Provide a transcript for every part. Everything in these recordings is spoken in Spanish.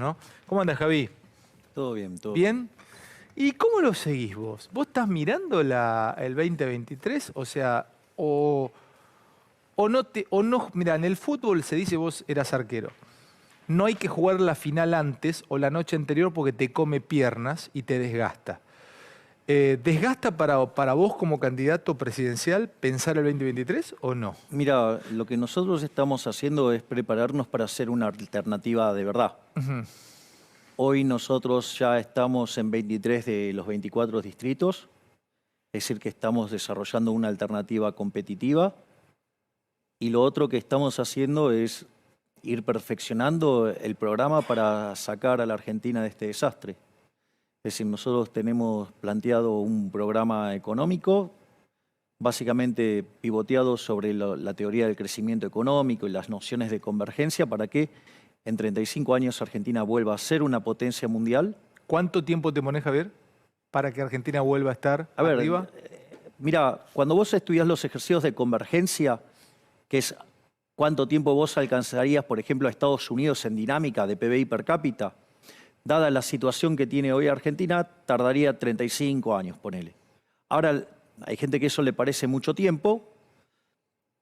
¿no? ¿Cómo andas, Javi? Todo bien, todo ¿Bien? ¿Y cómo lo seguís vos? ¿Vos estás mirando el 2023? O sea, mira, en el fútbol se dice vos eras arquero. No hay que jugar la final antes o la noche anterior porque te come piernas y te desgasta. ¿Desgasta para vos como candidato presidencial pensar el 2023 o no? Mira, lo que nosotros estamos haciendo es prepararnos para hacer una alternativa de verdad. Hoy nosotros ya estamos en 23 de los 24 distritos, es decir, que estamos desarrollando una alternativa competitiva. Y lo otro que estamos haciendo es ir perfeccionando el programa para sacar a la Argentina de este desastre. Es decir, nosotros tenemos planteado un programa económico, básicamente pivoteado sobre la teoría del crecimiento económico y las nociones de convergencia para que en 35 años Argentina vuelva a ser una potencia mundial. ¿Cuánto tiempo te pones, Javier, para que Argentina vuelva a estar arriba? Mira, cuando vos estudiás los ejercicios de convergencia, que es cuánto tiempo vos alcanzarías, por ejemplo, a Estados Unidos en dinámica de PBI per cápita, dada la situación que tiene hoy Argentina, tardaría 35 años, ponele. Ahora, hay gente que eso le parece mucho tiempo.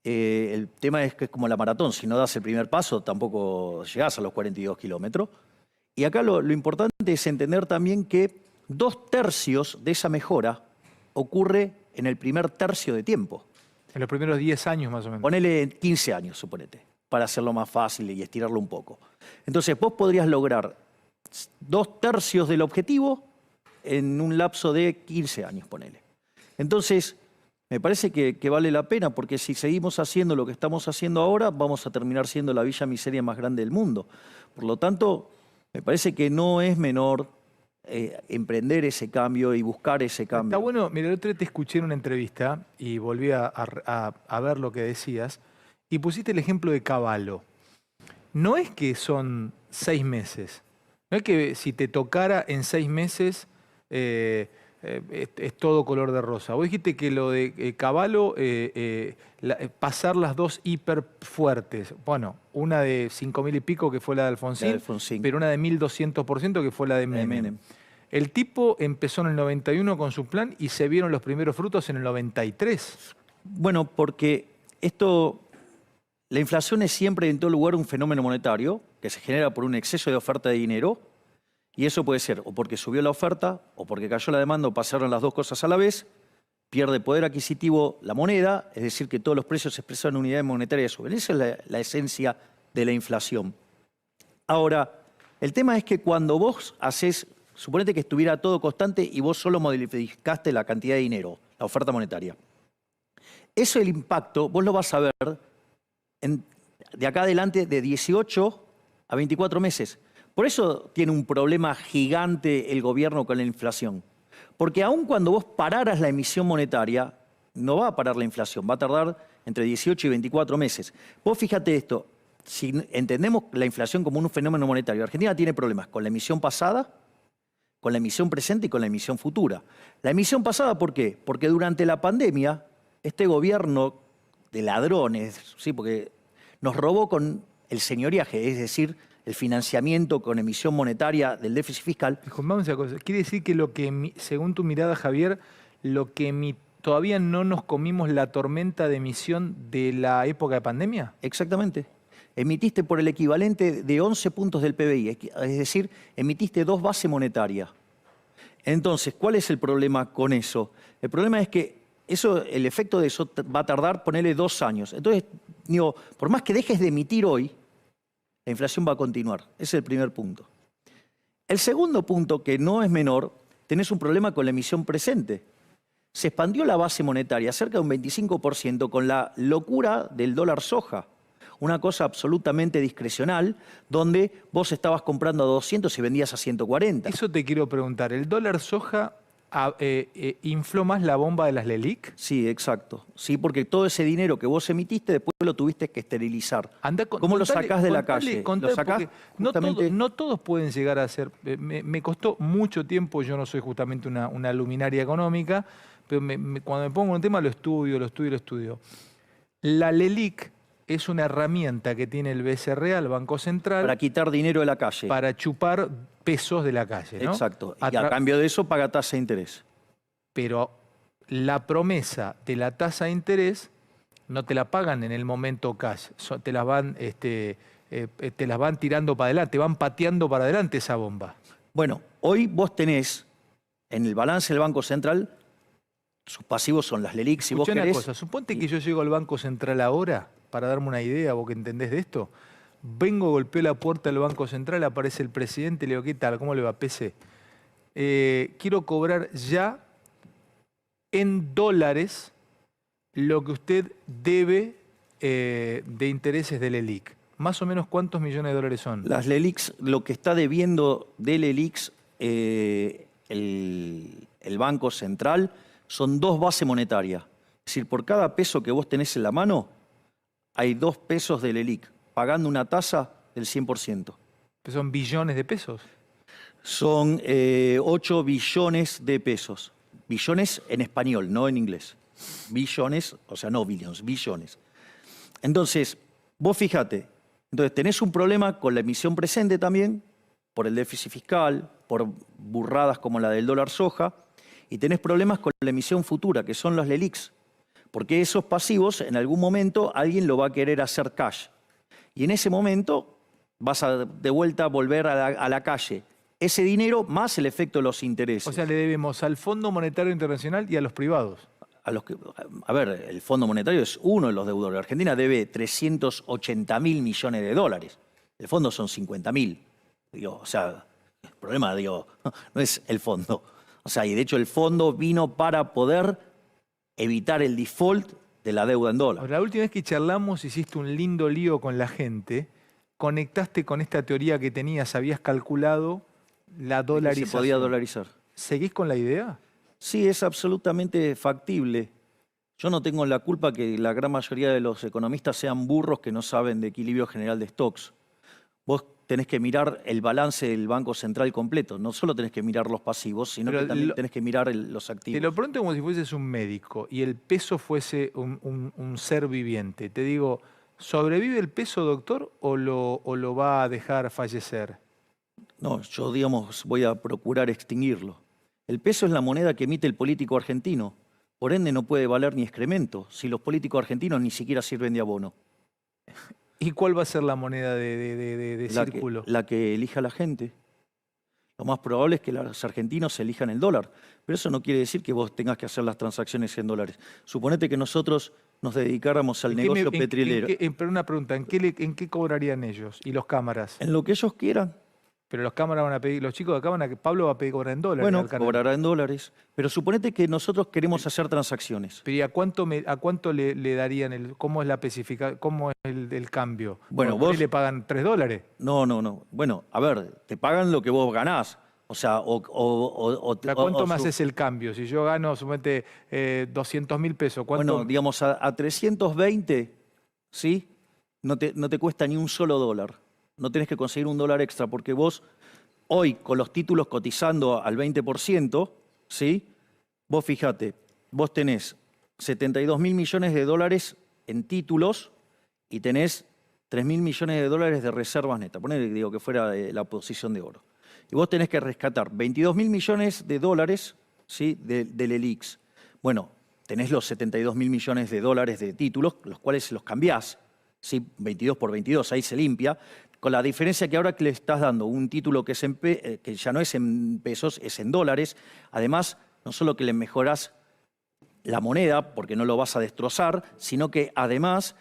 El tema es que es como la maratón. Si no das el primer paso, tampoco llegás a los 42 kilómetros. Y acá lo importante es entender también que 2/3 de esa mejora ocurre en el primer tercio de tiempo. En los primeros 10 años más o menos. Ponele 15 años, suponete, para hacerlo más fácil y estirarlo un poco. Entonces, vos podrías lograr 2/3 del objetivo en un lapso de 15 años, ponele. Entonces, me parece que vale la pena, porque si seguimos haciendo lo que estamos haciendo ahora, vamos a terminar siendo la villa miseria más grande del mundo. Por lo tanto, me parece que no es menor emprender ese cambio y buscar ese cambio. Está bueno, mira, el otro día te escuché en una entrevista y volví a ver lo que decías y pusiste el ejemplo de Cavallo. No es que son 6 meses, no es que si te tocara en 6 meses es todo color de rosa. Vos dijiste que lo de Cavallo, pasar las dos hiper fuertes, bueno, una de 5.000 y pico que fue la de Alfonsín, pero una de 1.200% que fue la de Menem. El tipo empezó en el 91 con su plan y se vieron los primeros frutos en el 93. Bueno, porque la inflación es siempre en todo lugar un fenómeno monetario que se genera por un exceso de oferta de dinero, y eso puede ser o porque subió la oferta o porque cayó la demanda o pasaron las dos cosas a la vez. Pierde poder adquisitivo la moneda, es decir, que todos los precios expresados en unidades monetarias suben. Esa es la esencia de la inflación. Ahora, el tema es que cuando vos haces, suponete que estuviera todo constante y vos solo modificaste la cantidad de dinero, la oferta monetaria. Eso, el impacto, vos lo vas a ver de acá adelante de 18 a 24 meses. Por eso tiene un problema gigante el gobierno con la inflación. Porque aun cuando vos pararas la emisión monetaria, no va a parar la inflación, va a tardar entre 18 y 24 meses. Vos fíjate esto, si entendemos la inflación como un fenómeno monetario, Argentina tiene problemas con la emisión pasada, con la emisión presente y con la emisión futura. La emisión pasada, ¿por qué? Porque durante la pandemia, este gobierno de ladrones, ¿sí? Porque nos robó con el señoriaje, es decir, el financiamiento con emisión monetaria del déficit fiscal. Vamos a cosa. Quiere decir que según tu mirada, Javier, todavía no nos comimos la tormenta de emisión de la época de pandemia. Exactamente. Emitiste por el equivalente de 11 puntos del PBI, es decir, emitiste 2 bases monetarias. Entonces, ¿cuál es el problema con eso? El problema es que el efecto de eso va a tardar, ponele 2 años. Entonces, digo, por más que dejes de emitir hoy, la inflación va a continuar. Ese es el primer punto. El segundo punto, que no es menor, tenés un problema con la emisión presente. Se expandió la base monetaria cerca de un 25% con la locura del dólar soja. Una cosa absolutamente discrecional, donde vos estabas comprando a 200 y vendías a 140. Eso te quiero preguntar. ¿El dólar soja infló más la bomba de las LELIQ? Sí, exacto. Sí, porque todo ese dinero que vos emitiste después lo tuviste que esterilizar. ¿Cómo lo sacás de la calle? ¿Lo sacás? No todos pueden llegar a ser... Me costó mucho tiempo, yo no soy justamente una luminaria económica, pero cuando me pongo en un tema lo estudio. La LELIQ es una herramienta que tiene el BCR, el Banco Central, Para quitar dinero de la calle. para chupar pesos de la calle, ¿no? Exacto. Y a cambio de eso paga tasa de interés. Pero la promesa de la tasa de interés no te la pagan en el momento cash, te las van tirando para adelante, van pateando para adelante esa bomba. Bueno, hoy vos tenés en el balance del Banco Central, sus pasivos son las LELIQ, si vos Escuchá una querés. cosa, suponte que yo llego al Banco Central ahora, para darme una idea, vos que entendés de esto, vengo, golpeo la puerta del Banco Central, aparece el presidente, le digo, ¿qué tal? ¿Cómo le va, PC? Quiero cobrar ya en dólares lo que usted debe de intereses del LELIQ. Más o menos, ¿cuántos millones de dólares son? Las LELIQs, lo que está debiendo de LELIQs el Banco Central son 2 bases monetarias. Es decir, por cada peso que vos tenés en la mano, hay 2 pesos de LELIQ, pagando una tasa del 100%. ¿Son billones de pesos? Son 8 billones de pesos. Billones en español, no en inglés. Billones, o sea, no billions, billones. Entonces, vos fíjate, entonces tenés un problema con la emisión presente también, por el déficit fiscal, por burradas como la del dólar soja, y tenés problemas con la emisión futura, que son los LELIQs, porque esos pasivos en algún momento alguien lo va a querer hacer cash. Y en ese momento vas a de vuelta a volver a la calle. Ese dinero más el efecto de los intereses. O sea, le debemos al Fondo Monetario Internacional y a los privados. A ver, el Fondo Monetario es uno de los deudores. Argentina debe 380.000 millones de dólares. El fondo son 50.000. O sea, el problema, no es el fondo. O sea, y de hecho el fondo vino para poder evitar el default de la deuda en dólares. La última vez que charlamos hiciste un lindo lío con la gente, conectaste con esta teoría que tenías, habías calculado la dolarización. Se podía dolarizar. ¿Seguís con la idea? Sí, es absolutamente factible. Yo no tengo la culpa que la gran mayoría de los economistas sean burros que no saben de equilibrio general de stocks. Vos tenés que mirar el balance del Banco Central completo. No solo tenés que mirar los pasivos, sino que también tenés que mirar los activos. Te lo pregunto como si fueses un médico y el peso fuese un ser viviente. Te digo, ¿sobrevive el peso, doctor, o lo va a dejar fallecer? No, yo, voy a procurar extinguirlo. El peso es la moneda que emite el político argentino. Por ende, no puede valer ni excremento, si los políticos argentinos ni siquiera sirven de abono. ¿Y cuál va a ser la moneda de círculo? La que elija la gente. Lo más probable es que los argentinos elijan el dólar. Pero eso no quiere decir que vos tengas que hacer las transacciones en dólares. Suponete que nosotros nos dedicáramos al negocio petrolero. Pero una pregunta, ¿en qué cobrarían ellos y los cámaras? En lo que ellos quieran. Pero los cámaras van a pedir, los chicos de acá Pablo va a pedir cobrar en dólares. Bueno, cobrará en dólares. Pero suponete que nosotros queremos hacer transacciones. Pero ¿y a cuánto le darían cómo es la especificación, cómo es el cambio? Bueno, ¿Vos le pagan $3? No. Bueno, a ver, te pagan lo que vos ganás. O sea, ¿cuánto más es el cambio? Si yo gano, suponete, 200.000 pesos, ¿cuánto? Bueno, digamos, a 320, ¿sí? No te cuesta ni un solo dólar. No tenés que conseguir un dólar extra porque vos, hoy, con los títulos cotizando al 20%, ¿sí? Vos fíjate, vos tenés 72.000 millones de dólares en títulos y tenés 3.000 millones de dólares de reservas netas. Ponele, digo, que fuera la posición de oro. Y vos tenés que rescatar 22.000 millones de dólares, ¿sí? del LELIQs. Bueno, tenés los 72.000 millones de dólares de títulos, los cuales los cambiás, ¿sí? 22 por 22, ahí se limpia. Con la diferencia que ahora que le estás dando un título que ya no es en pesos, es en dólares. Además, no solo que le mejorás la moneda, porque no lo vas a destrozar, sino que además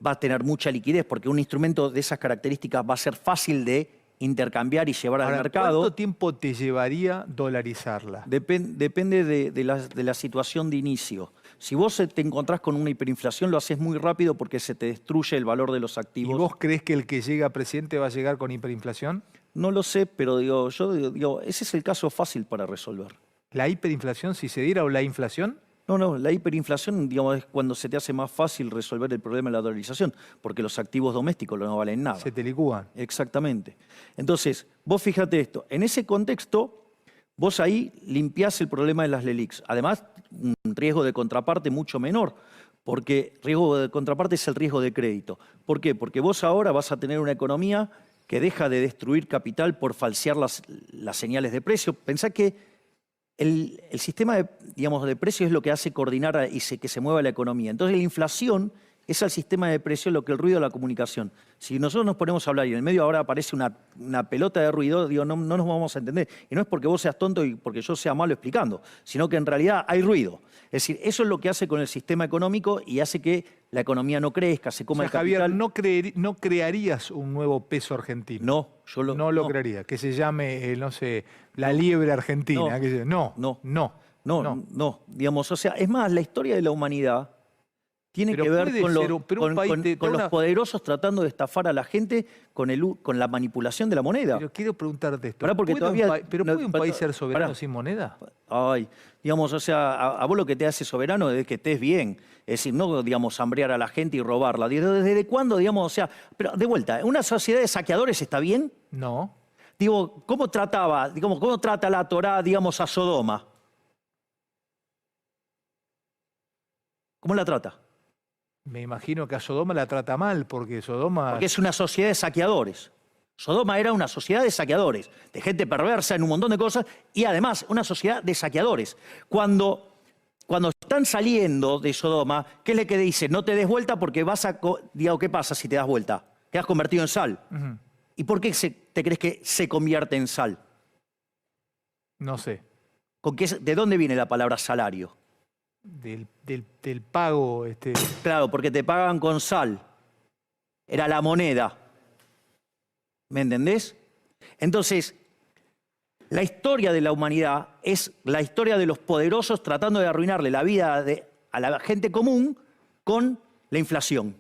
va a tener mucha liquidez, porque un instrumento de esas características va a ser fácil de intercambiar y llevar al mercado. ¿Cuánto tiempo te llevaría dolarizarla? Depende de la situación de inicio. Si vos te encontrás con una hiperinflación, lo haces muy rápido porque se te destruye el valor de los activos. ¿Y vos crees que el que llega a presidente va a llegar con hiperinflación? No lo sé, pero ese es el caso fácil para resolver. ¿La hiperinflación, si se diera, o la inflación? No, la hiperinflación, es cuando se te hace más fácil resolver el problema de la dolarización, porque los activos domésticos no valen nada. Se te licúan. Exactamente. Entonces, vos fíjate esto, en ese contexto, vos ahí limpiás el problema de las LELIQs. Además, un riesgo de contraparte mucho menor, Porque riesgo de contraparte es el riesgo de crédito. ¿Por qué? Porque vos ahora vas a tener una economía que deja de destruir capital por falsear las señales de precio. Pensá que el sistema de precios es lo que hace coordinar y que se mueva la economía. Entonces la inflación es al sistema de precios lo que el ruido de la comunicación. Si nosotros nos ponemos a hablar y en el medio ahora aparece una pelota de ruido, digo, no nos vamos a entender. Y no es porque vos seas tonto y porque yo sea malo explicando, sino que en realidad hay ruido. Es decir, eso es lo que hace con el sistema económico y hace que la economía no crezca, se coma el capital. Javier, no crearías un nuevo peso argentino. No, no lo crearía. Que se llame, no sé, la liebre argentina. No. Digamos, o sea, es más, la historia de la humanidad tiene que ver con los poderosos tratando de estafar a la gente con la manipulación de la moneda. Pero quiero preguntarte esto. ¿Puede un país ser soberano sin moneda? Ay, digamos, o sea, a vos lo que te hace soberano es que estés bien. Es decir, no, digamos, hambrear a la gente y robarla. ¿Desde cuándo, digamos, o sea, pero de vuelta, ¿una sociedad de saqueadores está bien? No. Digo, ¿cómo trata la Torá, digamos, a Sodoma? ¿Cómo la trata? Me imagino que a Sodoma la trata mal, porque Sodoma... Porque es una sociedad de saqueadores. Sodoma era una sociedad de saqueadores, de gente perversa en un montón de cosas, y además una sociedad de saqueadores. Cuando están saliendo de Sodoma, ¿qué es lo que dice? No te des vuelta porque vas a... Digo, ¿qué pasa si te das vuelta? Quedas convertido en sal. ¿Y por qué te crees que se convierte en sal? No sé. ¿De dónde viene la palabra salario? Del pago. Claro, porque te pagan con sal. Era la moneda. ¿Me entendés? Entonces, la historia de la humanidad es la historia de los poderosos tratando de arruinarle la vida a la gente común con la inflación.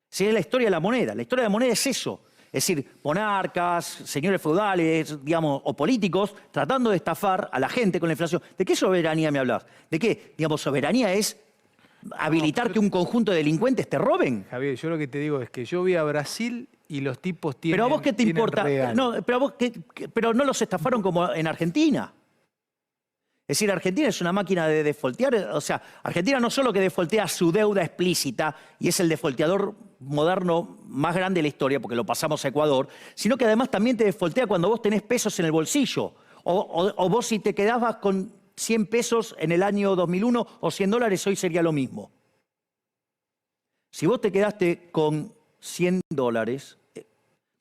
Sí, es la historia de la moneda. La historia de la moneda es eso. Es decir, monarcas, señores feudales, digamos, o políticos, tratando de estafar a la gente con la inflación. ¿De qué soberanía me hablas? ¿De qué? Digamos, soberanía es habilitar que un conjunto de delincuentes te roben. Javier, yo lo que te digo es que yo voy a Brasil y los tipos tienen... ¿Pero a vos qué te importa? No, pero no los estafaron como en Argentina. Es decir, Argentina es una máquina de defoltear. O sea, Argentina no solo que defoltea su deuda explícita y es el defolteador moderno más grande de la historia, porque lo pasamos a Ecuador, sino que además también te defoltea cuando vos tenés pesos en el bolsillo. O vos si te quedabas con 100 pesos en el año 2001 o 100 dólares, hoy sería lo mismo. Si vos te quedaste con 100 dólares,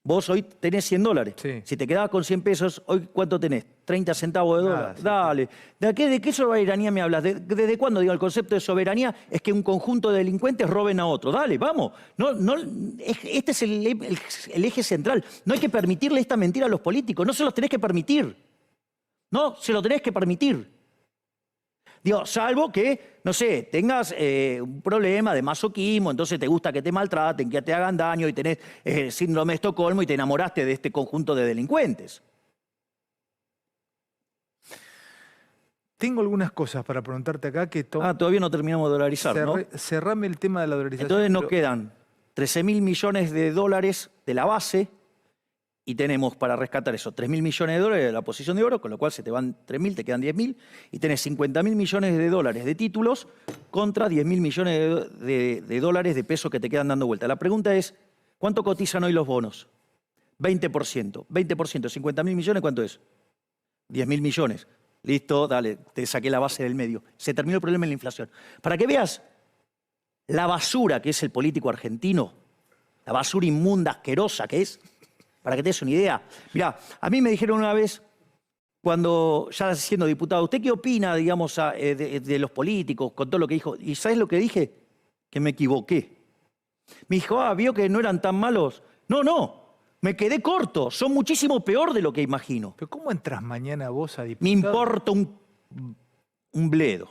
vos hoy tenés 100 dólares. Sí. Si te quedabas con 100 pesos, ¿hoy cuánto tenés? 30 centavos de dólar. Sí. Dale. ¿De qué soberanía me hablas? ¿Desde cuándo? Digo, el concepto de soberanía es que un conjunto de delincuentes roben a otro. Dale, vamos. Este es el eje central. No hay que permitirle esta mentira a los políticos. No se los tenés que permitir. No se lo tenés que permitir. Digo, salvo que, no sé, tengas un problema de masoquismo, entonces te gusta que te maltraten, que te hagan daño y tenés síndrome de Estocolmo y te enamoraste de este conjunto de delincuentes. Tengo algunas cosas para preguntarte acá que... Todavía no terminamos de dolarizar, ¿no? Cerrame el tema de la dolarización. Entonces nos quedan 13.000 millones de dólares de la base y tenemos para rescatar eso 3.000 millones de dólares de la posición de oro, con lo cual se te van 3.000, te quedan 10.000, y tenés 50.000 millones de dólares de títulos contra 10.000 millones de dólares de pesos que te quedan dando vuelta. La pregunta es, ¿cuánto cotizan hoy los bonos? 20%. 20%, 50.000 millones, ¿cuánto es? 10.000 millones. Listo, dale, te saqué la base del medio. Se terminó el problema en la inflación. Para que veas la basura que es el político argentino, la basura inmunda, asquerosa que es, para que te des una idea. Mirá, a mí me dijeron una vez, cuando ya siendo diputado, ¿usted qué opina, digamos, de los políticos, con todo lo que dijo? ¿Y sabes lo que dije? Que me equivoqué. Me dijo, vio que no eran tan malos. No, me quedé corto. Son muchísimo peor de lo que imagino. ¿Pero cómo entras mañana vos a diputado? Me importa un bledo.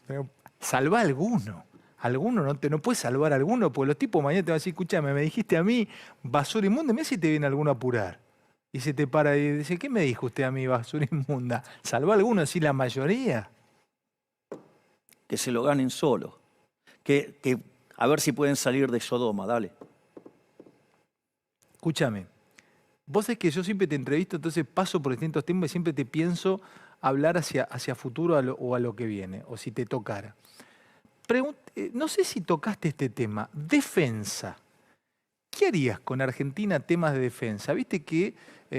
Pero salva alguno. Alguno no puedes salvar a alguno, porque los tipos mañana te van a decir, escúchame, me dijiste a mí basura inmunda, mira si te viene alguno a apurar. Y se te para y dice, ¿qué me dijo usted a mí, basura inmunda? ¿Salva a alguno, así la mayoría? Que se lo ganen solo. Que a ver si pueden salir de Sodoma, dale. Escúchame, vos sabés que yo siempre te entrevisto, entonces paso por distintos temas y siempre te pienso hablar hacia futuro o a lo que viene, o si te tocara. No sé si tocaste este tema, defensa. ¿Qué harías con Argentina temas de defensa? Viste que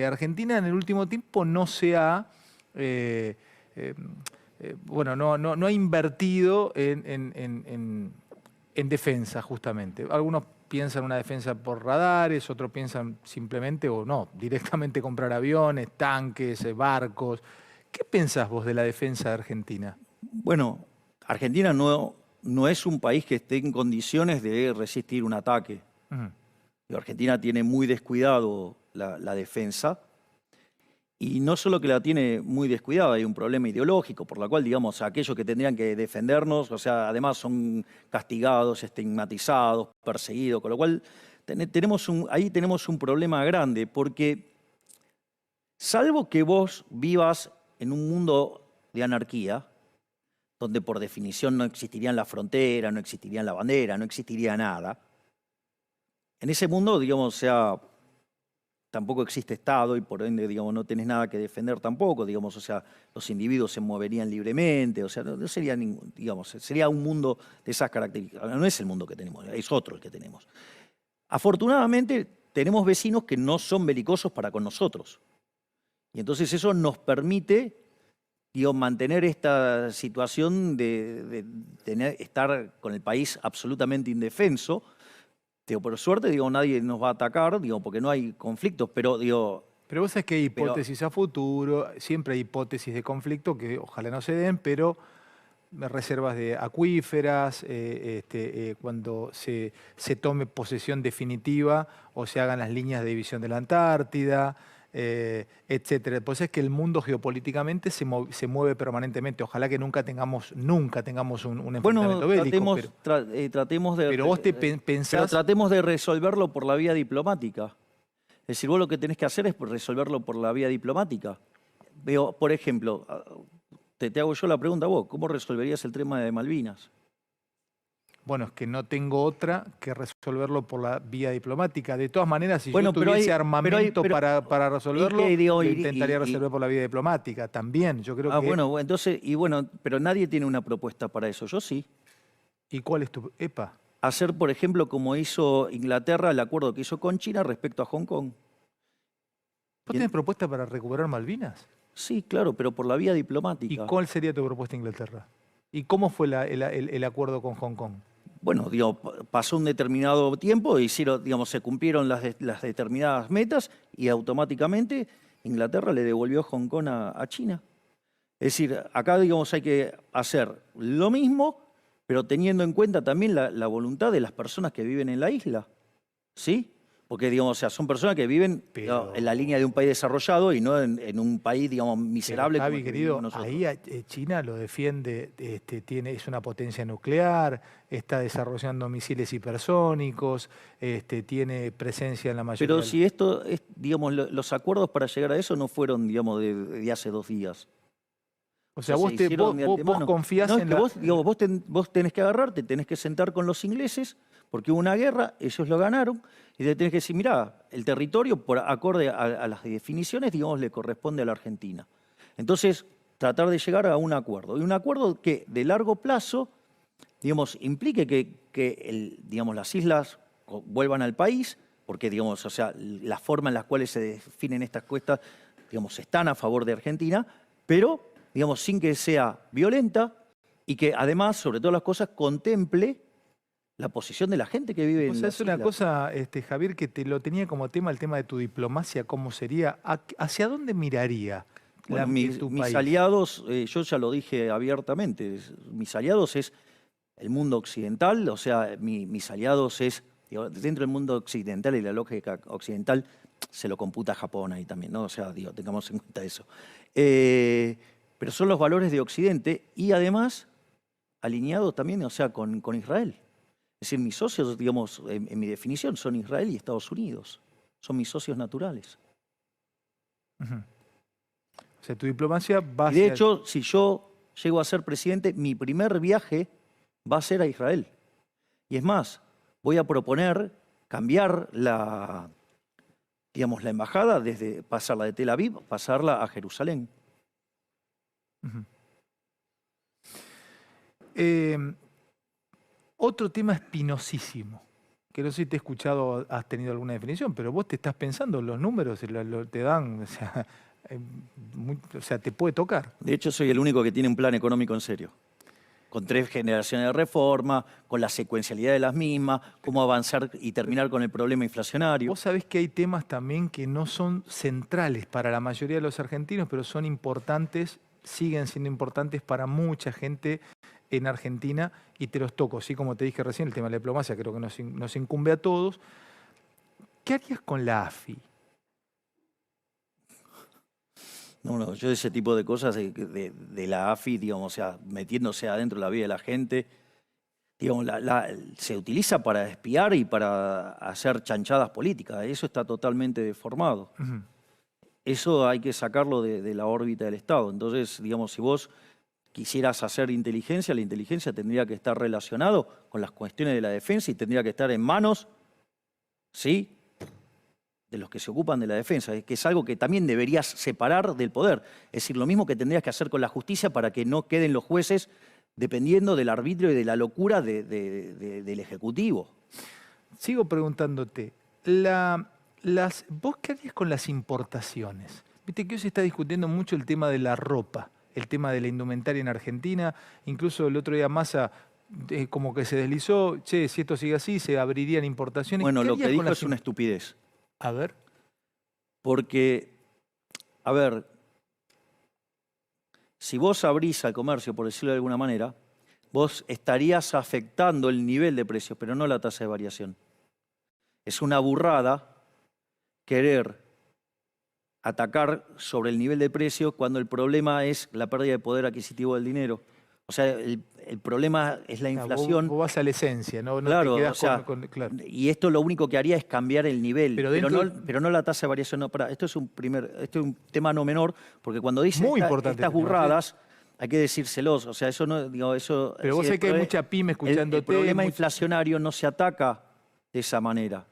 Argentina en el último tiempo no se ha, eh, eh, bueno, no ha invertido en defensa justamente. Algunos piensan una defensa por radares, otros piensan simplemente o no, directamente comprar aviones, tanques, barcos. ¿Qué pensás vos de la defensa de Argentina? Bueno, Argentina no es un país que esté en condiciones de resistir un ataque. Ujú. Argentina tiene muy descuidado la defensa. Y no solo que la tiene muy descuidada, hay un problema ideológico, por la cual, digamos, aquellos que tendrían que defendernos, o sea, además son castigados, estigmatizados, perseguidos, con lo cual ahí tenemos un problema grande, porque salvo que vos vivas en un mundo de anarquía, donde por definición no existirían las fronteras, no existirían la bandera, no existiría nada, en ese mundo, digamos, o sea, tampoco existe Estado y por ende, digamos, no tenés nada que defender tampoco, digamos, o sea, los individuos se moverían libremente, o sea, no sería ningún, digamos, sería un mundo de esas características. No es el mundo que tenemos, es otro el que tenemos. Afortunadamente, tenemos vecinos que no son belicosos para con nosotros. Y entonces eso nos permite, digo, mantener esta situación de estar con el país absolutamente indefenso. Digo, por suerte, digo, nadie nos va a atacar, digo, porque no hay conflictos, pero digo... Pero vos sabés que hay hipótesis a futuro, siempre hay hipótesis de conflicto que ojalá no se den, pero reservas de acuíferas, cuando se tome posesión definitiva o se hagan las líneas de división de la Antártida, etcétera. Pues es que el mundo geopolíticamente se mueve permanentemente. Ojalá que nunca tengamos un enfrentamiento bélico. Tratemos de... Pero vos pensás... Pero tratemos de resolverlo por la vía diplomática. Es decir, vos lo que tenés que hacer es resolverlo por la vía diplomática. Veo, por ejemplo, te hago yo la pregunta a vos, ¿cómo resolverías el tema de Malvinas? Bueno, es que no tengo otra que resolverlo por la vía diplomática. De todas maneras, si yo tuviese armamento para resolverlo, lo intentaría resolver por la vía diplomática también. Yo creo que... Bueno, entonces, pero nadie tiene una propuesta para eso, yo sí. ¿Y cuál es tu...? Epa. Hacer, por ejemplo, como hizo Inglaterra, el acuerdo que hizo con China respecto a Hong Kong. ¿Vos tenés propuesta para recuperar Malvinas? Sí, claro, pero por la vía diplomática. ¿Y cuál sería tu propuesta, Inglaterra? ¿Y cómo fue el acuerdo con Hong Kong? Bueno, digo, pasó un determinado tiempo, digamos, se cumplieron las determinadas metas y automáticamente Inglaterra le devolvió Hong Kong a China. Es decir, acá, digamos, hay que hacer lo mismo, pero teniendo en cuenta también la voluntad de las personas que viven en la isla, ¿sí? Porque, digamos, o sea, son personas que viven en la línea de un país desarrollado y no en un país, digamos, miserable. Pero, Javi, querido, ahí China lo defiende, es una potencia nuclear, está desarrollando misiles hipersónicos, tiene presencia en la mayoría... Pero si esto, digamos, los acuerdos para llegar a eso no fueron, digamos, de hace 2 días. O sea, vos confías en la... Vos tenés que agarrarte, tenés que sentar con los ingleses, porque hubo una guerra, ellos lo ganaron, y tenés que decir, mirá, el territorio, por acorde a las definiciones, digamos, le corresponde a la Argentina. Entonces, tratar de llegar a un acuerdo. Y un acuerdo que, de largo plazo, digamos, implique que digamos, las islas vuelvan al país, porque, digamos, o sea, la forma en la cual se definen estas cuestas, digamos, están a favor de Argentina, pero, digamos, sin que sea violenta y que, además, sobre todas las cosas, contemple la posición de la gente que vive en las islas. Es una cosa, Javier, que te lo tenía como tema, el tema de tu diplomacia, ¿cómo sería? ¿Hacia dónde miraría mis aliados, yo ya lo dije abiertamente, mis aliados es el mundo occidental, o sea, mis aliados es, digo, dentro del mundo occidental y la lógica occidental, se lo computa Japón ahí también, ¿no? O sea, digo, tengamos en cuenta eso. Pero son los valores de Occidente y además alineados también, o sea, con Israel. Es decir, mis socios, digamos, en mi definición, son Israel y Estados Unidos. Son mis socios naturales. O sea, tu diplomacia va a ser... De hecho, si yo llego a ser presidente, mi primer viaje va a ser a Israel. Y es más, voy a proponer cambiar la embajada, pasarla de Tel Aviv, pasarla a Jerusalén. Ujú. Eh, Otro tema espinosísimo, que no sé si te he escuchado, has tenido alguna definición, pero vos te estás pensando, los números te dan, eh, o sea, te puede tocar. De hecho, soy el único que tiene un plan económico en serio, con 3 generaciones de reforma, con la secuencialidad de las mismas, cómo avanzar y terminar con el problema inflacionario. Vos sabés que hay temas también que no son centrales para la mayoría de los argentinos, pero son importantes, siguen siendo importantes para mucha gente en Argentina y te los toco. Así como te dije recién, el tema de la diplomacia creo que nos incumbe a todos. ¿Qué harías con la AFI? No, yo ese tipo de cosas de la AFI, digamos, o sea, metiéndose adentro de la vida de la gente, digamos, se utiliza para espiar y para hacer chanchadas políticas. Eso está totalmente deformado. Ujú. Eso hay que sacarlo de la órbita del Estado. Entonces, digamos, si vos quisieras hacer inteligencia, la inteligencia tendría que estar relacionado con las cuestiones de la defensa y tendría que estar en manos, ¿sí?, de los que se ocupan de la defensa, que es algo que también deberías separar del poder. Es decir, lo mismo que tendrías que hacer con la justicia para que no queden los jueces dependiendo del arbitrio y de la locura del Ejecutivo. Sigo preguntándote, ¿vos qué harías con las importaciones? Viste que hoy se está discutiendo mucho el tema de la ropa, el tema de la indumentaria en Argentina. Incluso el otro día Massa como que se deslizó, che, si esto sigue así, se abrirían importaciones. Bueno, ¿Qué lo que harías con dijo las es una estupidez. A ver, Porque, a ver, si vos abrís al comercio, por decirlo de alguna manera, vos estarías afectando el nivel de precios, pero no la tasa de variación. Es una burrada querer atacar sobre el nivel de precio cuando el problema es la pérdida de poder adquisitivo del dinero. O sea, el problema es la inflación. vos vas a la esencia, no Claro, te quedás o sea, claro. y esto lo único que haría es cambiar el nivel, Pero pero no la tasa de variación. No, esto es un tema no menor, porque cuando dicen Muy importante estas este tema, ¿sí? burradas, hay que decírselos. O sea, eso no, digo, eso. Pero vos sabés que hay mucha pyme escuchándote. El problema inflacionario no se ataca de esa manera.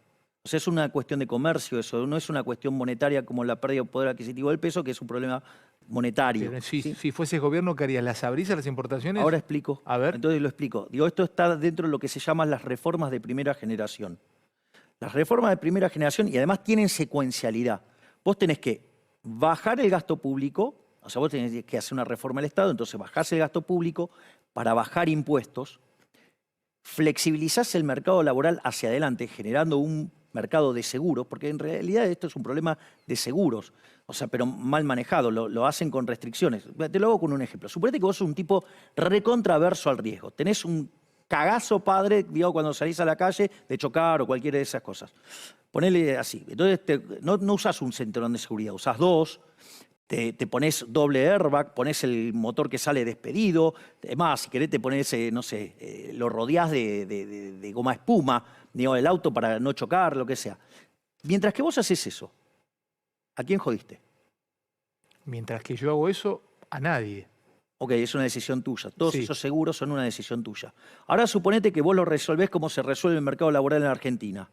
O sea, es una cuestión de comercio eso, no es una cuestión monetaria como la pérdida de poder adquisitivo del peso, que es un problema monetario. Pero ¿sí? si fueses gobierno, ¿qué harías? ¿Las abrís a las importaciones? Ahora explico. A ver. Entonces lo explico. Digo, esto está dentro de lo que se llaman las reformas de primera generación. Las reformas de primera generación, y además tienen secuencialidad. Vos tenés que bajar el gasto público, o sea, vos tenés que hacer una reforma del Estado, entonces bajás el gasto público para bajar impuestos, flexibilizás el mercado laboral hacia adelante, generando un mercado de seguros, porque en realidad esto es un problema de seguros, o sea, pero mal manejado, lo hacen con restricciones. Te lo hago con un ejemplo. Suponete que vos sos un tipo recontraverso al riesgo, tenés un cagazo padre, digo, cuando salís a la calle, de chocar o cualquiera de esas cosas. Ponele así, entonces no usás un cinturón de seguridad, usás 2, te pones doble airbag, pones el motor que sale despedido, además, si querés te pones, no sé, lo rodeás de goma espuma, digo, el auto para no chocar, lo que sea. Mientras que vos haces eso, ¿a quién jodiste? Mientras que yo hago eso, a nadie. Ok, es una decisión tuya. Todos Sí. esos seguros son una decisión tuya. Ahora suponete que vos lo resolvés como se resuelve el mercado laboral en Argentina.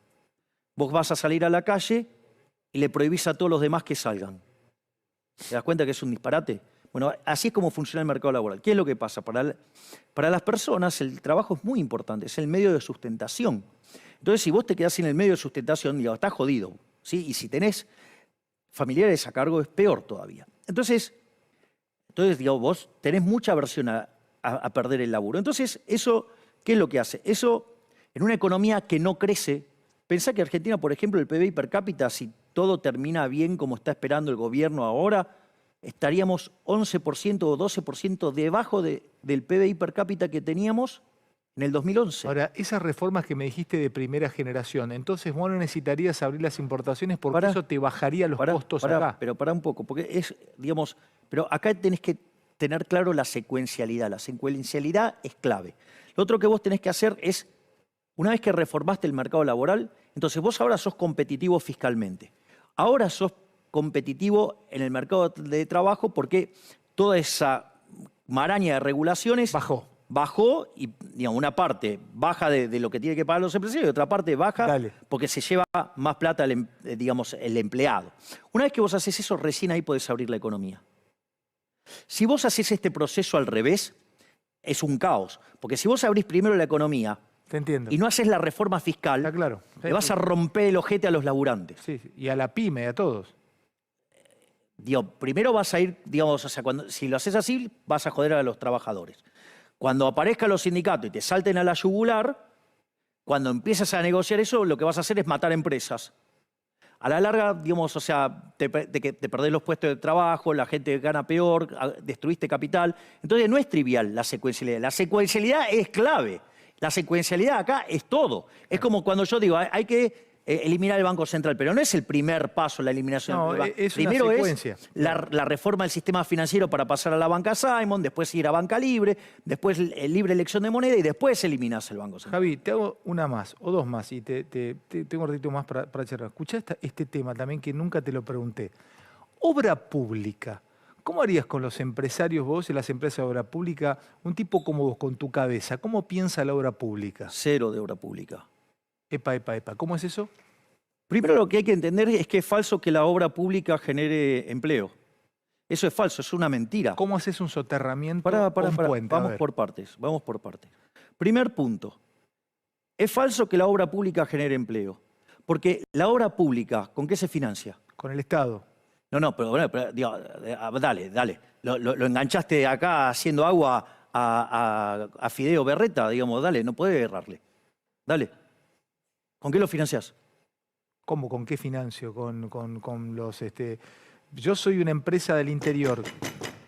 Vos vas a salir a la calle y le prohibís a todos los demás que salgan. ¿Te das cuenta que es un disparate? Bueno, así es como funciona el mercado laboral. ¿Qué es lo que pasa? Para las personas el trabajo es muy importante, es el medio de sustentación. Entonces, si vos te quedás sin el medio de sustentación, digo, estás jodido, ¿sí? Y si tenés familiares a cargo, es peor todavía. Entonces digo, vos tenés mucha aversión a perder el laburo. Entonces, eso, ¿qué es lo que hace? Eso, en una economía que no crece, pensá que Argentina, por ejemplo, el PBI per cápita, si todo termina bien como está esperando el gobierno ahora, estaríamos 11% o 12% debajo del PBI per cápita que teníamos en el 2011. Ahora, esas reformas que me dijiste de primera generación, entonces vos no necesitarías abrir las importaciones porque eso te bajaría los costos acá. Pero pará un poco, porque es, digamos, pero acá tenés que tener claro la secuencialidad. La secuencialidad es clave. Lo otro que vos tenés que hacer es, una vez que reformaste el mercado laboral, entonces vos ahora sos competitivo fiscalmente. Ahora sos competitivo en el mercado de trabajo porque toda esa maraña de regulaciones bajó y, digamos, una parte baja de lo que tiene que pagar los empresarios y otra parte baja porque se lleva más plata digamos, el empleado. Una vez que vos haces eso, recién ahí podés abrir la economía. Si vos haces este proceso al revés, es un caos. Porque si vos abrís primero la economía Te entiendo. y no haces la reforma fiscal, Está claro. le vas a romper el ojete a los laburantes. Sí, sí. Y a la pyme, a todos. Digo, primero vas a ir, digamos, o sea, si lo haces así, vas a joder a los trabajadores. Cuando aparezcan los sindicatos y te salten a la yugular, cuando empiezas a negociar eso, lo que vas a hacer es matar empresas. A la larga, digamos, o sea, te perdés los puestos de trabajo, la gente gana peor, destruiste capital. Entonces no es trivial la secuencialidad. La secuencialidad es clave. La secuencialidad acá es todo. Es como cuando yo digo, hay que eliminar el Banco Central, pero no es el primer paso la eliminación No, del Banco. es una Primero secuencia. es la reforma del sistema financiero para pasar a la banca Simon, después ir a banca libre, después libre elección de moneda y después eliminás el Banco Central. Javi, te hago una más o dos más y tengo un ratito más para charlar. Escuchá este tema también que nunca te lo pregunté. Obra pública. ¿Cómo harías con los empresarios vos y las empresas de obra pública, un tipo como vos, con tu cabeza? ¿Cómo piensa la obra pública? Cero de obra pública. Epa. ¿Cómo es eso? Primero lo que hay que entender es que es falso que la obra pública genere empleo. Eso es falso, es una mentira. ¿Cómo haces un soterramiento Pará, o un puente? A vamos ver. por partes, vamos por partes. Primer punto. Es falso que la obra pública genere empleo. Porque la obra pública, ¿con qué se financia? Con el Estado. No, pero digo, dale. Lo enganchaste acá haciendo agua a Fideo Berreta, digamos, dale, no puedes errarle. Dale. ¿Con qué lo financiás? ¿Cómo? ¿Con qué financio? Con los... Yo soy una empresa del interior.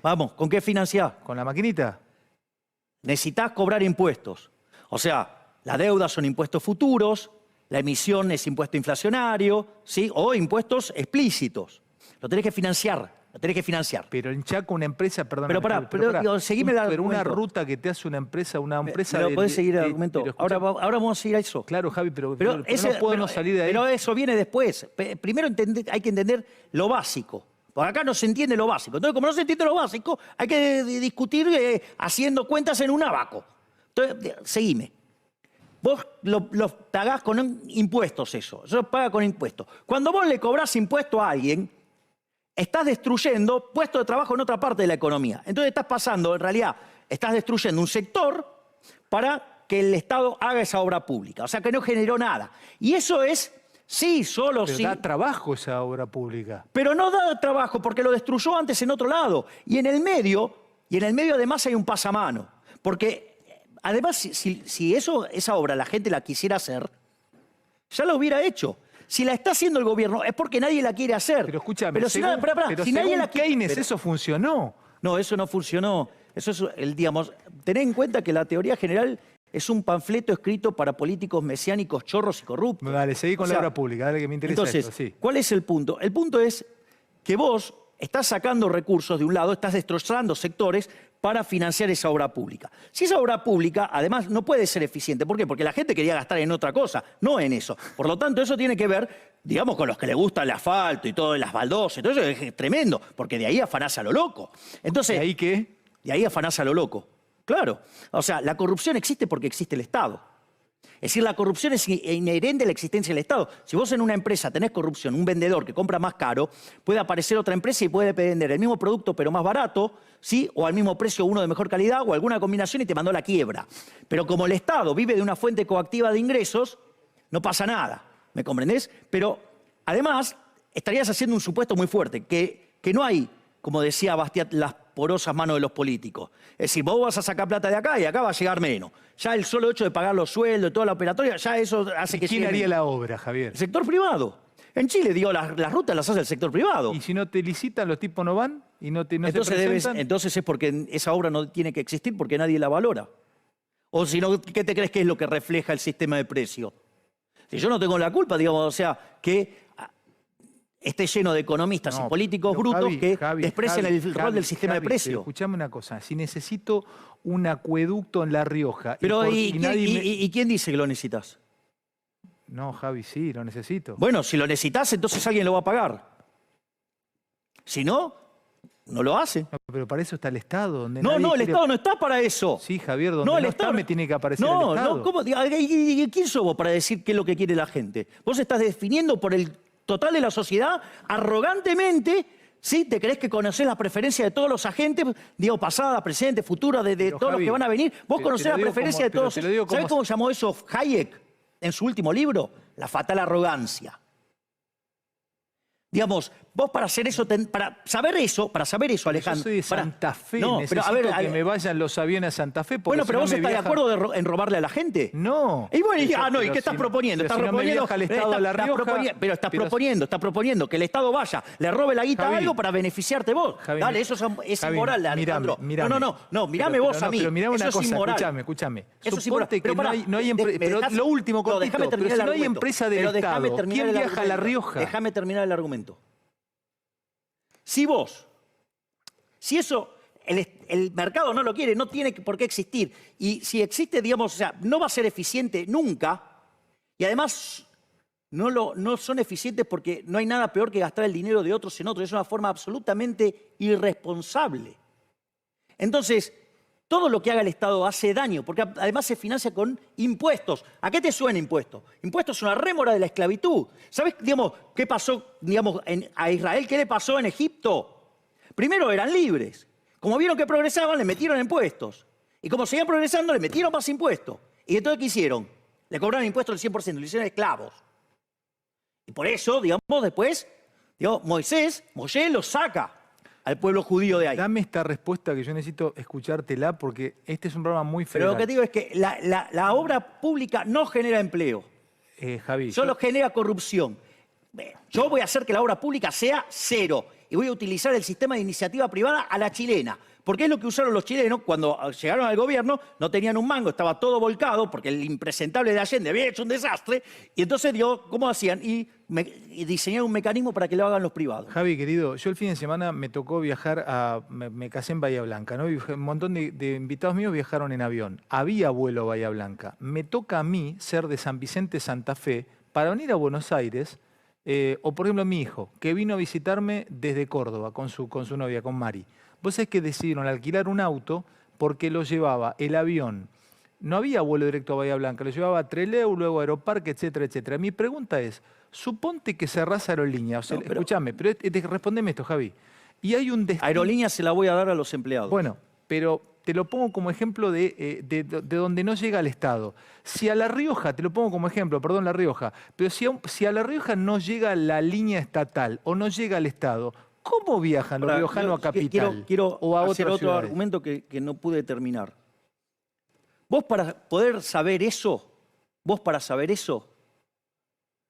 Vamos, ¿con qué financiás? ¿Con la maquinita? Necesitas cobrar impuestos. O sea, la deuda son impuestos futuros, la emisión es impuesto inflacionario, ¿sí? O impuestos explícitos. Lo tenés que financiar. Pero en Chaco una empresa, perdón. Pero pará, digo, seguime el Pero una argumento. ruta que te hace una empresa Pero podés seguir el argumento. pero Ahora escuchá, vamos a seguir a eso. claro, Javi, pero Ese- no podemos salir de ahí. Pero eso viene después. Primero hay que entender lo básico. Por acá no se entiende lo básico. Entonces, como no se entiende lo básico, hay que discutir haciendo cuentas en un abaco. Entonces, seguime. Vos lo pagás con impuestos eso. Eso paga con impuestos. Cuando vos le cobrás impuesto a alguien, estás destruyendo puestos de trabajo en otra parte de la economía. Entonces estás pasando, en realidad, estás destruyendo un sector para que el Estado haga esa obra pública. O sea, que no generó nada. Y eso es, sí, solo Pero sí. da trabajo esa obra pública. Pero no da trabajo porque lo destruyó antes en otro lado. Y en el medio además hay un pasamano. Porque además, si esa obra la gente la quisiera hacer, ya la hubiera hecho. Si la está haciendo el gobierno es porque nadie la quiere hacer. Pero escúchame, pero si, según, pero si nadie la quiere, Keynes eso funcionó. no, eso no funcionó. Eso es digamos, tened en cuenta que la teoría general es un panfleto escrito para políticos mesiánicos, chorros y corruptos. Dale, seguí con O la sea, obra pública, dale que me interesa Entonces, esto, sí. ¿cuál es el punto? El punto es que vos estás sacando recursos de un lado, estás destrozando sectores para financiar esa obra pública. Si esa obra pública, además, no puede ser eficiente. ¿Por qué? Porque la gente quería gastar en otra cosa, no en eso. Por lo tanto, eso tiene que ver, digamos, con los que les gusta el asfalto y todo, las baldosas, y todo eso es tremendo, porque de ahí afanás a lo loco. Entonces, ¿Y ahí qué? de ahí afanás a lo loco. Claro. O sea, la corrupción existe porque existe el Estado. Es decir, la corrupción es inherente a la existencia del Estado. Si vos en una empresa tenés corrupción, un vendedor que compra más caro, puede aparecer otra empresa y puede vender el mismo producto pero más barato, ¿sí? O al mismo precio uno de mejor calidad o alguna combinación y te mandó a la quiebra. Pero como el Estado vive de una fuente coactiva de ingresos, no pasa nada. ¿Me comprendés? Pero además estarías haciendo un supuesto muy fuerte, que no hay, como decía Bastiat, las porosas manos de los políticos. Es decir, vos vas a sacar plata de acá y acá va a llegar menos. Ya el solo hecho de pagar los sueldos, toda la operatoria, ya eso hace que ¿Quién llegue haría menos. la obra, Javier? El sector privado. En Chile, digo, las rutas las hace el sector privado. Y si no te licitan, los tipos no van y no se Entonces, presentan. entonces es porque esa obra no tiene que existir porque nadie la valora. O si no, ¿qué te crees que es lo que refleja el sistema de precio? Si yo no tengo la culpa, digamos, o sea, que esté lleno de economistas y políticos pero brutos que Javi, desprecian el rol del sistema de precio. Escuchame una cosa, si necesito un acueducto en La Rioja... Pero, nadie ¿y quién dice que lo necesitas? No, Javi, sí, lo necesito. Bueno, si lo necesitas, entonces alguien lo va a pagar. Si no, no lo hace. No, pero para eso está el Estado. Donde No, nadie el quiere- Estado no está para eso. Sí, Javier, donde No, no, el está Estado me tiene que aparecer el Estado. No, ¿cómo? ¿Y quién sos vos para decir qué es lo que quiere la gente? Vos estás definiendo por el total de la sociedad arrogantemente ¿Sí? ¿Te crees que conocés la preferencia de todos los agentes, digo, pasada, presente, futura, de Pero, todos Javi, los que van a venir? ¿Vos te conocés lo la digo preferencia de pero todos? te lo digo ¿Sabés como- cómo llamó eso Hayek en su último libro? La fatal arrogancia. Digamos, vos para hacer eso, para saber eso, Alejandro. Yo soy de Santa Fe, No, necesito pero a ver, que me vayan los aviones a Santa Fe. Porque bueno, si pero no vos me estás de viaja- acuerdo en robarle a la gente. No. Y bueno, ¿y Pero qué estás si no- proponiendo? pero Estás si no me proponiendo, viaja el Estado a La Rioja, pero estás pero- proponiendo que el Estado vaya, le robe la guita a Javi, algo para beneficiarte vos. Javi, Dale, eso es Javi, inmoral, Alejandro. mirame. No, mirame Pero vos no, a mí. Pero mirame Eso una es cosa, inmoral. escúchame. Eso es inmoral. Suponte que Pero pará, no hay empresa. ¿me Pero dejás? lo último, No, cortito. déjame Pero terminar si el no hay argumento. empresa del Pero déjame Estado, terminar ¿quién el viaja a La argumento. Rioja? Déjame terminar el argumento. Si eso, el mercado no lo quiere, no tiene por qué existir. Y si existe, digamos, o sea, no va a ser eficiente nunca. Y además, no son eficientes porque no hay nada peor que gastar el dinero de otros en otros. Es una forma absolutamente irresponsable. Entonces, todo lo que haga el Estado hace daño, porque además se financia con impuestos. ¿A qué te suena impuestos? Impuestos es una rémora de la esclavitud. ¿Sabes, digamos, qué pasó, digamos, a Israel? ¿Qué le pasó en Egipto? Primero eran libres. Como vieron que progresaban, le metieron impuestos. Y como seguían progresando, le metieron más impuestos. ¿Y entonces qué hicieron? Le cobraron impuestos del 100%, le hicieron esclavos. Y por eso, digamos, después, Moisés los saca al pueblo judío de ahí. Dame esta respuesta que yo necesito escuchártela porque este es un programa muy Pero federal. lo que te digo es que la obra pública no genera empleo, Javi, solo genera corrupción. Yo voy a hacer que la obra pública sea cero y voy a utilizar el sistema de iniciativa privada a la chilena. Porque es lo que usaron los chilenos cuando llegaron al gobierno, no tenían un mango, estaba todo volcado porque el impresentable de Allende había hecho un desastre. Y entonces, ¿cómo hacían? Y diseñaron un mecanismo para que lo hagan los privados. Javi, querido, yo el fin de semana me tocó viajar me casé en Bahía Blanca, ¿no? Y un montón de invitados míos viajaron en avión. Había vuelo a Bahía Blanca. Me toca a mí ser de San Vicente, Santa Fe, para venir a Buenos Aires, o por ejemplo mi hijo, que vino a visitarme desde Córdoba con su novia, con Mari. Vos sabés que decidieron alquilar un auto porque lo llevaba el avión. No había vuelo directo a Bahía Blanca, lo llevaba a Trelew, luego a Aeroparque, etcétera, etcétera. Mi pregunta es, suponte que cerrás Aerolínea, o sea, No, pero- escúchame, pero respondeme esto, Javi. Y hay un destino... Aerolíneas se la voy a dar a los empleados. Bueno, pero te lo pongo como ejemplo de donde no llega el Estado. Si a La Rioja, te lo pongo como ejemplo, perdón, La Rioja, pero si a La Rioja no llega la línea estatal o no llega el Estado, ¿cómo viajan los Ahora, riojanos a Capital? Quiero o a hacer otras otro ciudades? argumento que no pude terminar. Vos para poder saber eso,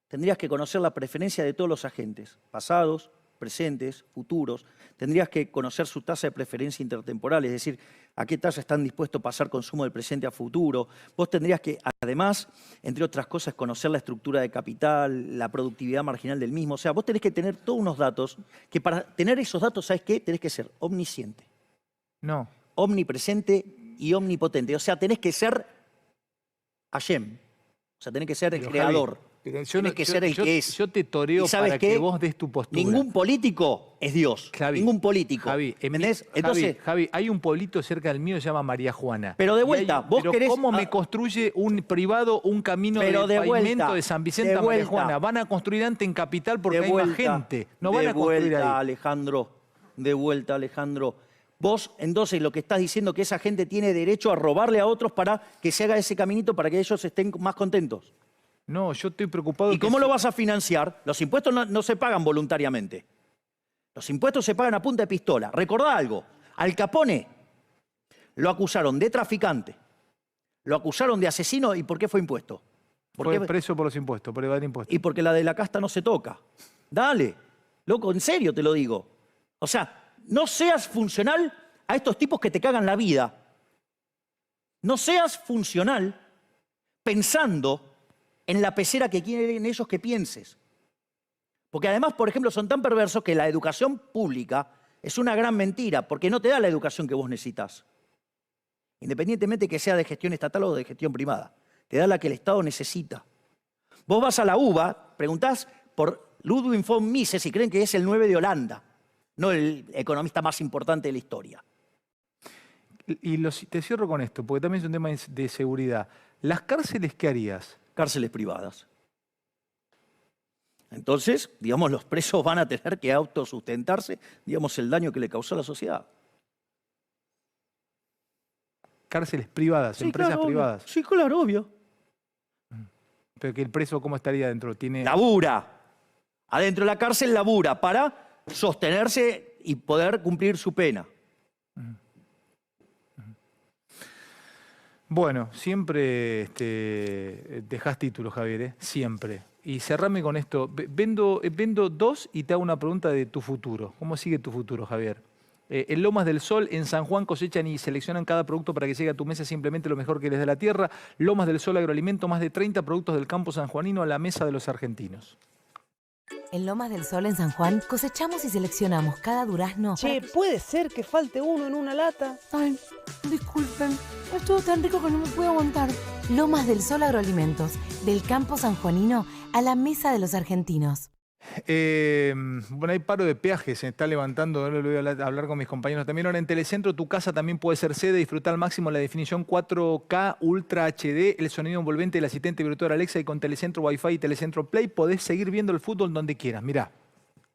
tendrías que conocer la preferencia de todos los agentes, pasados, presentes, futuros. Tendrías que conocer su tasa de preferencia intertemporal, es decir, a qué tasa están dispuestos a pasar consumo del presente a futuro. Vos tendrías que, además, entre otras cosas, conocer la estructura de capital, la productividad marginal del mismo. O sea, vos tenés que tener todos unos datos que para tener esos datos, ¿sabes qué? Tenés que ser omnisciente, No. omnipresente y omnipotente. O sea, tenés que ser Hashem. O sea, tenés que ser el Pero, creador. Javi, pero Tenés que ser el que es. Yo te toreo ¿Y sabes para qué? que vos des tu postura. Ningún político es Dios. Javi, Ningún político. Javi, ¿Entendés? Entonces, Javi, hay un pueblito cerca del mío que se llama María Juana. Pero de Y vuelta, vos pero querés- ¿cómo me ah, construye un privado un camino Pero de de pavimento vuelta, de San Vicente de a María vuelta. Juana? Van a construir antes en Capital porque de hay más vuelta, gente. No van de a construir vuelta, ahí. Alejandro. De vuelta, Alejandro. Vos, entonces, lo que estás diciendo que esa gente tiene derecho a robarle a otros para que se haga ese caminito para que ellos estén más contentos. No, yo estoy preocupado. ¿Y que cómo si- lo vas a financiar? Los impuestos no se pagan voluntariamente. Los impuestos se pagan a punta de pistola. Recordá algo. Al Capone lo acusaron de traficante, lo acusaron de asesino. ¿Y por qué fue impuesto? ¿Por Fue qué? preso por los impuestos, por evadir impuestos. Y porque la de la casta no se toca. Dale. Loco, en serio te lo digo. O sea, no seas funcional a estos tipos que te cagan la vida. No seas funcional pensando en la pecera que quieren ellos que pienses. Porque además, por ejemplo, son tan perversos que la educación pública es una gran mentira, porque no te da la educación que vos necesitas. Independientemente que sea de gestión estatal o de gestión privada. Te da la que el Estado necesita. Vos vas a la UBA, preguntás por Ludwig von Mises y creen que es el 9 de Holanda, no el economista más importante de la historia. Te cierro con esto, porque también es un tema de seguridad. ¿Las cárceles qué harías? Cárceles privadas. Entonces, digamos, los presos van a tener que autosustentarse, digamos, el daño que le causó a la sociedad. Cárceles privadas, Sí, empresas claro, privadas. obvio. Sí, claro, obvio. Pero que el preso, ¿cómo estaría dentro? Tiene... Labura. Adentro de la cárcel labura para sostenerse y poder cumplir su pena. Bueno, siempre dejás títulos, Javier, ¿eh? Siempre. Y cerrame con esto. Vendo dos y te hago una pregunta de tu futuro. ¿Cómo sigue tu futuro, Javier? En Lomas del Sol, en San Juan, cosechan y seleccionan cada producto para que llegue a tu mesa simplemente lo mejor que les dé la tierra. Lomas del Sol Agroalimento, más de 30 productos del campo sanjuanino a la mesa de los argentinos. En Lomas del Sol, en San Juan, cosechamos y seleccionamos cada durazno. Che, ¿puede ser que falte uno en una lata? Ay, disculpen, estuvo tan rico que no me puedo aguantar. Lomas del Sol Agroalimentos, del campo sanjuanino a la mesa de los argentinos. Bueno, hay paro de peajes, se está levantando, ahora lo voy a hablar con mis compañeros también. Ahora en Telecentro, tu casa también puede ser sede, disfrutar al máximo la definición 4K Ultra HD, el sonido envolvente del asistente virtual Alexa y con Telecentro Wi-Fi y Telecentro Play podés seguir viendo el fútbol donde quieras. Mirá.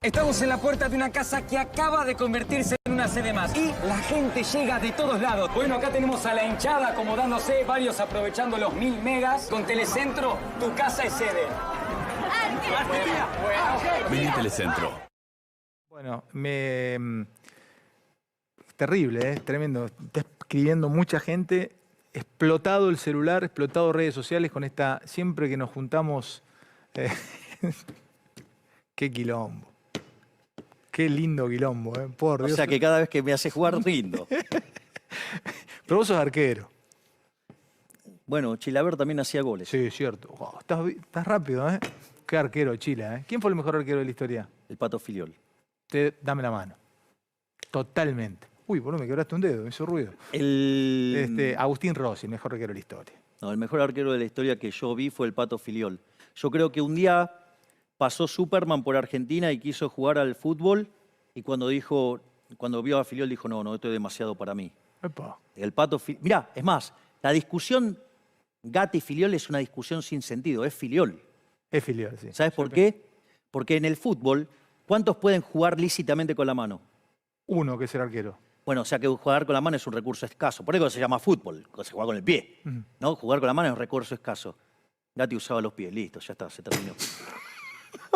Estamos en la puerta de una casa que acaba de convertirse en una sede más y la gente llega de todos lados. Bueno, acá tenemos a la hinchada acomodándose, varios aprovechando los 1000 megas. Con Telecentro, tu casa es sede. Vení Telecentro. Bueno, terrible, tremendo. Está escribiendo mucha gente, explotado el celular, explotado redes sociales con esta, siempre que nos juntamos, qué quilombo. Qué lindo quilombo, por Dios. O sea que cada vez que me hace jugar, rindo. Pero vos sos arquero. Bueno, Chilaver también hacía goles. Sí, cierto. Wow, estás rápido, ¿eh? Qué arquero, Chila, ¿eh? ¿Quién fue el mejor arquero de la historia? El Pato Filiol. Dame la mano. Totalmente. Uy, boludo, me quebraste un dedo, me hizo ruido. Agustín Rossi, el mejor arquero de la historia. No, el mejor arquero de la historia que yo vi fue el Pato Filiol. Yo creo que un día pasó Superman por Argentina y quiso jugar al fútbol y cuando vio a Filiol dijo, no, esto es demasiado para mí. Epa. El Pato Filiol... Mirá, es más, la discusión Gatti-Filiol es una discusión sin sentido, es Filiol. Es Filiol, sí. ¿Sabes por qué? Porque en el fútbol, ¿cuántos pueden jugar lícitamente con la mano? Uno, que es el arquero. Bueno, o sea que jugar con la mano es un recurso escaso. Por eso se llama fútbol, se juega con el pie. ¿No? Jugar con la mano es un recurso escaso. Gatti usaba los pies, listo, ya está, se terminó.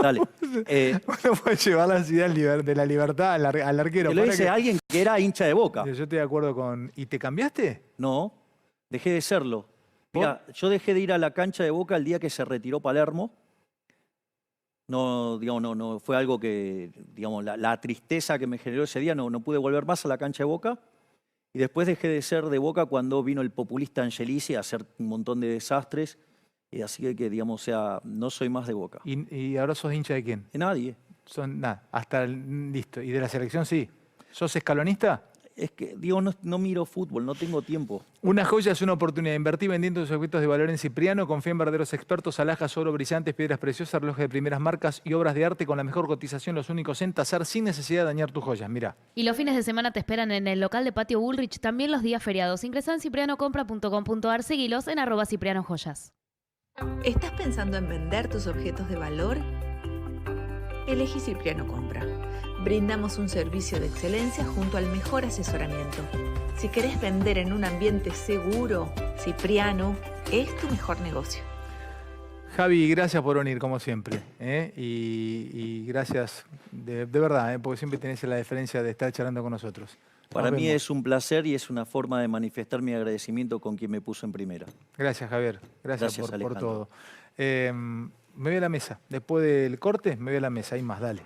Dale. Uno puede llevar la ansiedad de la libertad al arquero. Te lo dice alguien que era hincha de Boca. Yo estoy de acuerdo con... ¿Y te cambiaste? No, dejé de serlo. Mira, yo dejé de ir a la cancha de Boca el día que se retiró Palermo. No, digamos, no fue algo que, digamos, la tristeza que me generó ese día, no pude volver más a la cancha de Boca. Y después dejé de ser de Boca cuando vino el populista Angelici a hacer un montón de desastres. Y así que, digamos, o sea, no soy más de Boca. ¿Y ahora sos hincha de quién? De nadie. Listo. ¿Y de la selección sí? ¿Sos escalonista? Es que, digo, no miro fútbol, no tengo tiempo. Una joya es una oportunidad. Invertir vendiendo tus objetos de valor en Cipriano. Confía en verdaderos expertos, alhajas, oro, brillantes, piedras preciosas, relojes de primeras marcas y obras de arte con la mejor cotización, los únicos en tasar sin necesidad de dañar tus joyas. Mirá. Y los fines de semana te esperan en el local de Patio Bullrich, también los días feriados. Ingresá en ciprianocompra.com.ar, seguilos en @ciprianojoyas. ¿Estás pensando en vender tus objetos de valor? Elegí Cipriano Compra. Brindamos un servicio de excelencia junto al mejor asesoramiento. Si querés vender en un ambiente seguro, Cipriano es tu mejor negocio. Javi, gracias por venir, como siempre. Y gracias de verdad, porque siempre tenés la deferencia de estar charlando con nosotros. Para mí es un placer y es una forma de manifestar mi agradecimiento con quien me puso en primera. Gracias, Javier. Gracias por todo. Me voy a la mesa. Después del corte, me voy a la mesa. Hay más, dale.